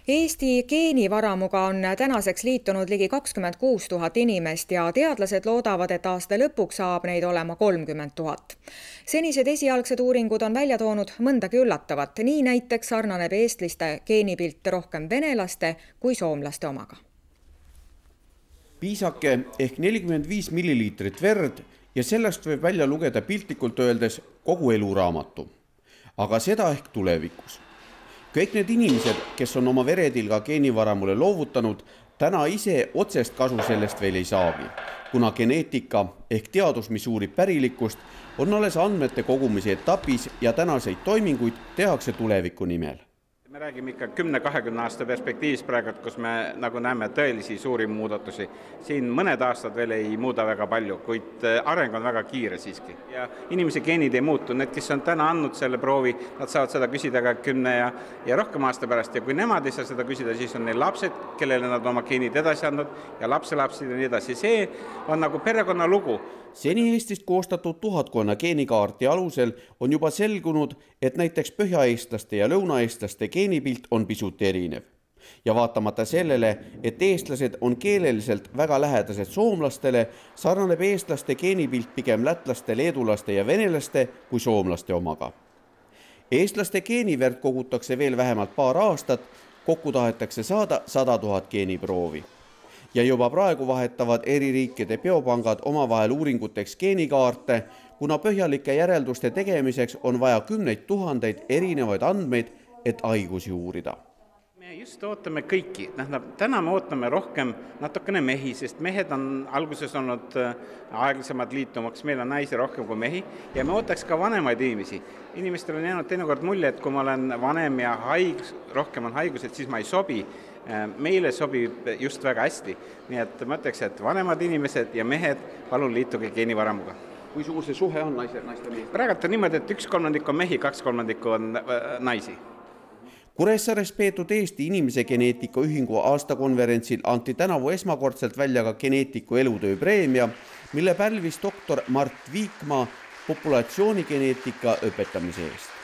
Eesti geenivaramuga on tänaseks liitunud ligi 26 000 inimest ja teadlased loodavad, et aasta lõpuks saab neid olema 30 000. Senised esialgsed uuringud on välja toonud mõndagi üllatavat. Nii näiteks sarnaneb eestliste geenipilt rohkem venelaste kui soomlaste omaga. Piisake ehk 45 milliliitrit verd ja sellest võib välja lugeda piltlikult öeldes kogu eluraamatu. Aga seda ehk tulevikus. Kõik need inimesed, kes on oma veretilga geenivaramule loovutanud, täna ise otsest kasu sellest veel ei saagi, kuna geneetika ehk teadus, mis uurib pärilikkust, on alles andmete kogumise etapis ja tänaseid toiminguid tehakse tuleviku nimel. Me räägime ikka 10-20 aasta perspektiivis praegu, kus me nagu näeme tõelisi suuri muudatusi. Siin mõned aastad veel ei muuda väga palju, kuid areng on väga kiire siiski. Ja inimese geenid ei muutu. Need, kes on täna andnud selle proovi, nad saavad seda küsida ka 10 ja rohkem aasta pärast. Ja kui nemad ei saa seda küsida, siis on neil lapsed, kellele nad oma geenid edasi andnud ja lapselapsid ja nii edasi. See on nagu perekonna lugu. Seni Eestist koostatud 1000 geenikaarti alusel on juba selgunud, et näiteks põhjaeestlaste ja lõunaeestlaste geenipilt on pisut erinev. Ja vaatamata sellele, et eestlased on keeleliselt väga lähedased soomlastele, sarnaneb eestlaste geenipilt pigem lätlaste, leedulaste ja venelaste kui soomlaste omaga. Eestlaste geeniverd kogutakse veel vähemalt paar aastat, kokku tahetakse saada 100 000 geeniproovi. Ja juba praegu vahetavad eri riikide biopangad omavahel uuringuteks geenikaarte, kuna põhjalike järelduste tegemiseks on vaja 10 000 erinevaid andmeid, et haigusi uurida. Me just ootame kõiki. Täna me ootame rohkem natukene mehi, sest mehed on alguses olnud aeglasemad liitumaks, meil on naisi rohkem kui mehi ja me ootaks ka vanemaid inimesi. Inimestel on jäänud teinekord mulje, et kui ma olen vanem ja rohkem on haigused, siis ma ei sobi. Meile sobib just väga hästi. Nii et ma ütleks, et vanemad inimesed ja mehed palun liituge geenivaramuga. Kui suur see suhe on naiste mehi? Praegu on niimoodi, et 1/3 on mehi, 2/3 on naisi. Kuressaares peetud Eesti inimese geneetika ühingu aastakonverentsil anti tänavu esmakordselt välja ka geneetiku elutöö preemia, mille pälvis doktor Mart Viikmaa populatsioonigeneetika õpetamise eest.